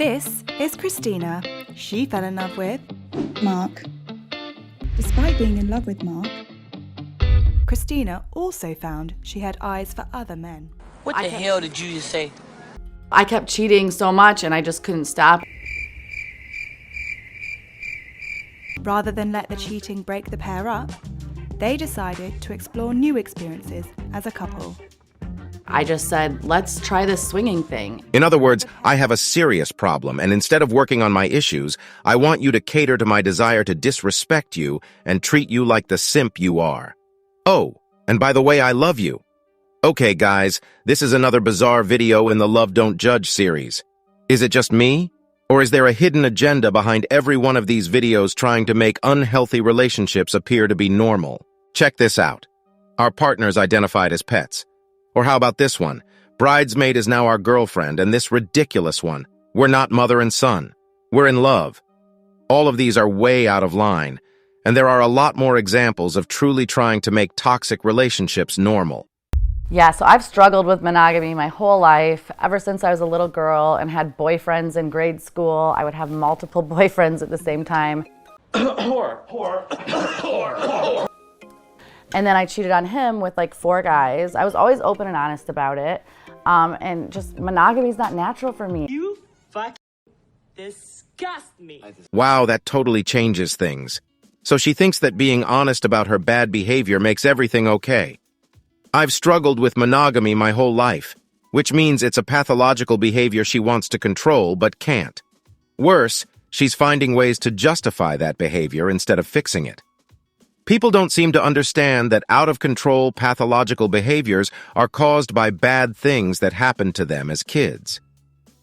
This is Krystina. She fell in love with Mark. Despite being in love with Mark, Krystina also found she had eyes for other men. What the hell did you just say? I kept cheating so much and I just couldn't stop. Rather than let the cheating break the pair up, they decided to explore new experiences as a couple. I just said, let's try this swinging thing. In other words, I have a serious problem, and instead of working on my issues, I want you to cater to my desire to disrespect you and treat you like the simp you are. Oh, and by the way, I love you. Okay, guys, this is another bizarre video in the Love Don't Judge series. Is it just me? Or is there a hidden agenda behind every one of these videos trying to make unhealthy relationships appear to be normal? Check this out. Our partners identified as pets. Or how about this one? Bridesmaid is now our girlfriend, and this ridiculous one. We're not mother and son. We're in love. All of these are way out of line, and there are a lot more examples of truly trying to make toxic relationships normal. Yeah, so I've struggled with monogamy my whole life, ever since I was a little girl and had boyfriends in grade school. I would have multiple boyfriends at the same time. And then I cheated on him with like 4 guys. I was always open and honest about it. And just monogamy is not natural for me. You fucking disgust me. Wow, that totally changes things. So she thinks that being honest about her bad behavior makes everything okay. I've struggled with monogamy my whole life, which means it's a pathological behavior she wants to control but can't. Worse, she's finding ways to justify that behavior instead of fixing it. People don't seem to understand that out-of-control pathological behaviors are caused by bad things that happened to them as kids.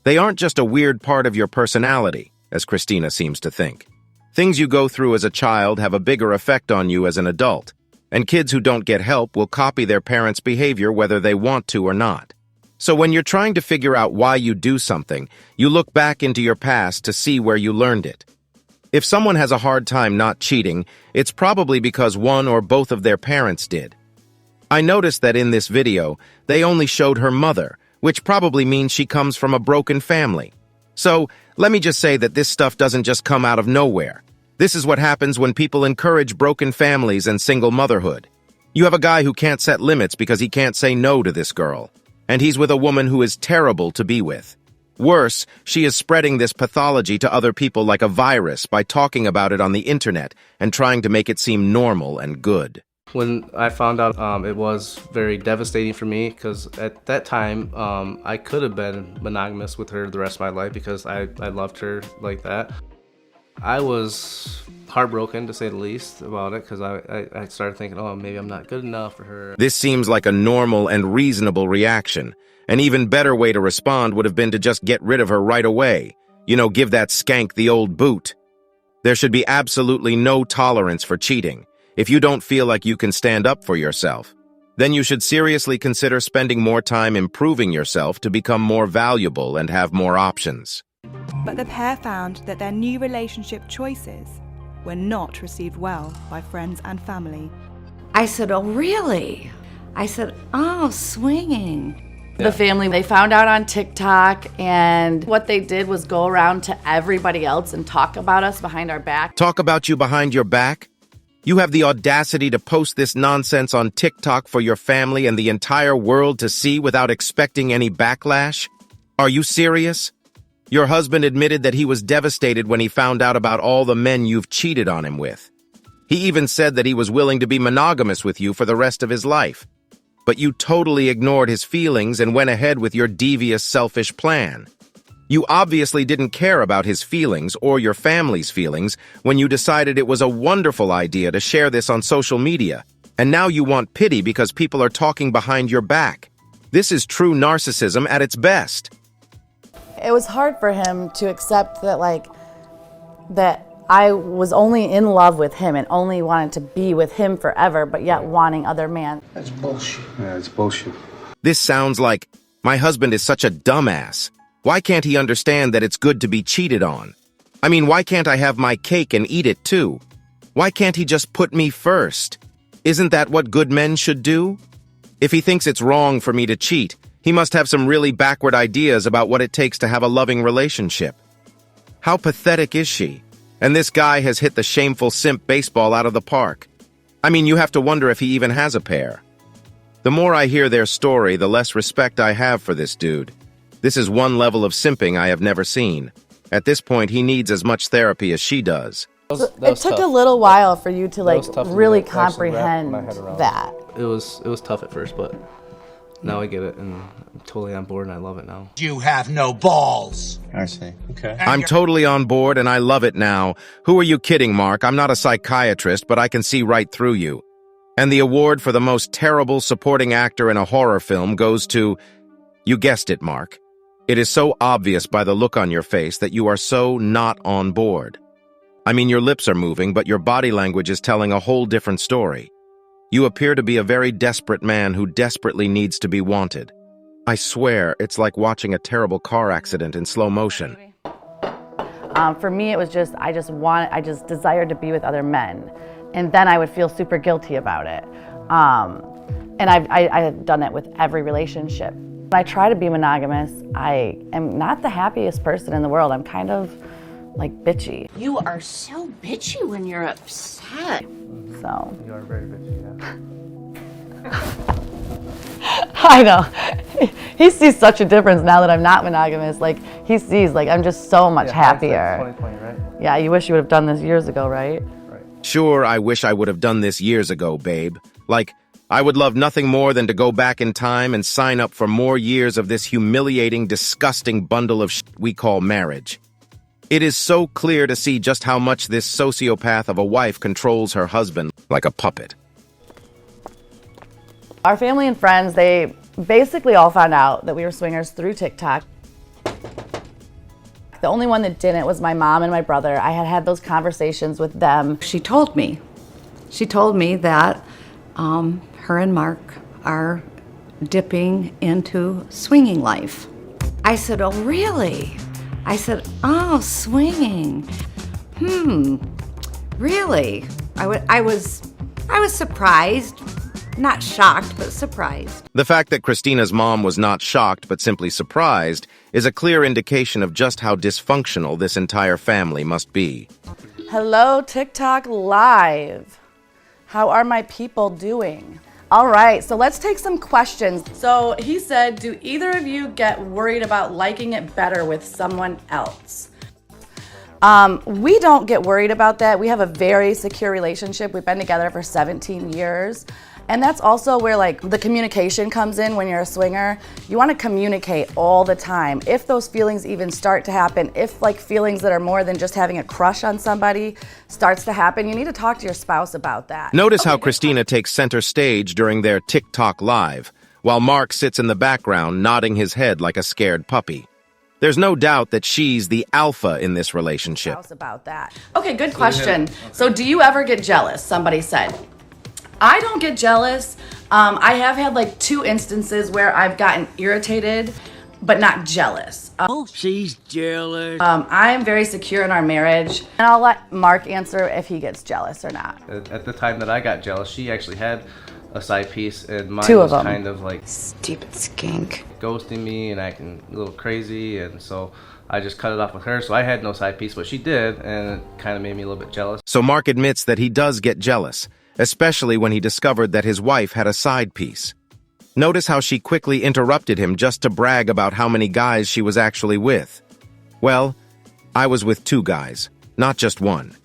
They aren't just a weird part of your personality, as Krystina seems to think. Things you go through as a child have a bigger effect on you as an adult, and kids who don't get help will copy their parents' behavior whether they want to or not. So when you're trying to figure out why you do something, you look back into your past to see where you learned it. If someone has a hard time not cheating, it's probably because one or both of their parents did. I noticed that in this video, they only showed her mother, which probably means she comes from a broken family. So, let me just say that this stuff doesn't just come out of nowhere. This is what happens when people encourage broken families and single motherhood. You have a guy who can't set limits because he can't say no to this girl, and he's with a woman who is terrible to be with. Worse, she is spreading this pathology to other people like a virus by talking about it on the internet and trying to make it seem normal and good. When I found out, it was very devastating for me because at that time, I could have been monogamous with her the rest of my life because I loved her like that. I was heartbroken, to say the least, about it because I started thinking, oh, maybe I'm not good enough for her. This seems like a normal and reasonable reaction. An even better way to respond would have been to just get rid of her right away. You know, give that skank the old boot. There should be absolutely no tolerance for cheating. If you don't feel like you can stand up for yourself, then you should seriously consider spending more time improving yourself to become more valuable and have more options. But the pair found that their new relationship choices were not received well by friends and family. I said, oh, really? I said, oh, swinging. The family, they found out on TikTok, and what they did was go around to everybody else and talk about us behind our back. Talk about you behind your back? You have the audacity to post this nonsense on TikTok for your family and the entire world to see without expecting any backlash? Are you serious? Your husband admitted that he was devastated when he found out about all the men you've cheated on him with. He even said that he was willing to be monogamous with you for the rest of his life. But you totally ignored his feelings and went ahead with your devious, selfish plan. You obviously didn't care about his feelings or your family's feelings when you decided it was a wonderful idea to share this on social media, and now you want pity because people are talking behind your back. This is true narcissism at its best. It was hard for him to accept that, that I was only in love with him and only wanted to be with him forever, but yet wanting other men. That's bullshit. Yeah, it's bullshit. This sounds like, my husband is such a dumbass. Why can't he understand that it's good to be cheated on? I mean, why can't I have my cake and eat it too? Why can't he just put me first? Isn't that what good men should do? If he thinks it's wrong for me to cheat, he must have some really backward ideas about what it takes to have a loving relationship. How pathetic is she? And this guy has hit the shameful simp baseball out of the park. I mean, you have to wonder if he even has a pair. The more I hear their story, the less respect I have for this dude. This is one level of simping I have never seen. At this point, he needs as much therapy as she does. It took a little while for you to like really to actually wrap comprehend my head around. that. It was tough at first, but now I get it, and I'm totally on board, and I love it now. You have no balls. I see. Okay. I'm totally on board and I love it now. Who are you kidding, Mark? I'm not a psychiatrist, but I can see right through you. And the award for the most terrible supporting actor in a horror film goes to, you guessed it, Mark. It is so obvious by the look on your face that you are so not on board. I mean, your lips are moving, but your body language is telling a whole different story. You appear to be a very desperate man who desperately needs to be wanted. I swear, it's like watching a terrible car accident in slow motion. For me, it was just, I just desired to be with other men. And then I would feel super guilty about it. And I have done it with every relationship. When I try to be monogamous, I am not the happiest person in the world. I'm kind of like bitchy. You are so bitchy when you're upset. So. You are very bitchy, yeah. I know. He sees such a difference now that I'm not monogamous. Like, he sees, like, I'm just so much happier. 2020, right? Yeah, you wish you would have done this years ago, right? Sure, I wish I would have done this years ago, babe. Like, I would love nothing more than to go back in time and sign up for more years of this humiliating, disgusting bundle of shit we call marriage. It is so clear to see just how much this sociopath of a wife controls her husband like a puppet. Our family and friends, they basically all found out that we were swingers through TikTok. The only one that didn't was my mom and my brother. I had had those conversations with them. She told me that her and Mark are dipping into swinging life. I said, oh, really? I said, oh, swinging. Really? I was surprised. Not shocked, but surprised. The fact that Krystina's mom was not shocked but simply surprised is a clear indication of just how dysfunctional this entire family must be. Hello, TikTok Live. How are my people doing? All right, so let's take some questions. So he said, do either of you get worried about liking it better with someone else? We don't get worried about that. We have a very secure relationship. We've been together for 17 years. And that's also where like the communication comes in when you're a swinger. You want to communicate all the time. If those feelings even start to happen, if like feelings that are more than just having a crush on somebody starts to happen, you need to talk to your spouse about that. Notice how Krystina takes center stage during their TikTok Live, while Mark sits in the background nodding his head like a scared puppy. There's no doubt that she's the alpha in this relationship. About that. Okay, good question. So do you ever get jealous? Somebody said. I don't get jealous. I have had like 2 instances where I've gotten irritated, but not jealous. Oh, she's jealous. I am very secure in our marriage, and I'll let Mark answer if he gets jealous or not. At the time that I got jealous, she actually had a side piece, and mine 2 of was them. kind of like Stupid skink. ghosting me and acting a little crazy, and so I just cut it off with her. So I had no side piece, but she did, and it kind of made me a little bit jealous. So Mark admits that he does get jealous, especially when he discovered that his wife had a side piece. Notice how she quickly interrupted him just to brag about how many guys she was actually with. Well, I was with 2 guys, not just 1.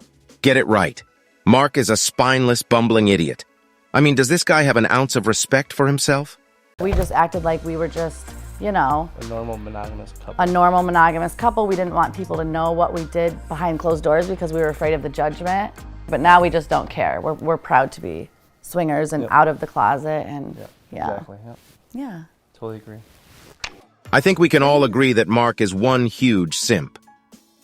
Get it right. Mark is a spineless, bumbling idiot. I mean, does this guy have an ounce of respect for himself? We just acted like we were just, you know, A normal monogamous couple. a normal monogamous couple. We didn't want people to know what we did behind closed doors because we were afraid of the judgment. But now we just don't care. We're proud to be swingers and out of the closet, and Exactly, yep. Yeah. Totally agree. I think we can all agree that Mark is one huge simp.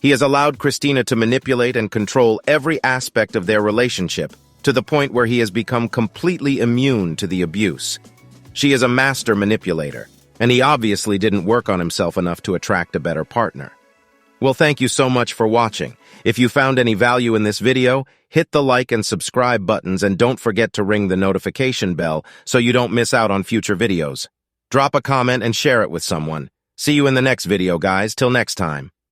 He has allowed Krystina to manipulate and control every aspect of their relationship to the point where he has become completely immune to the abuse. She is a master manipulator, and he obviously didn't work on himself enough to attract a better partner. Well, thank you so much for watching. If you found any value in this video, hit the like and subscribe buttons, and don't forget to ring the notification bell so you don't miss out on future videos. Drop a comment and share it with someone. See you in the next video, guys. Till next time.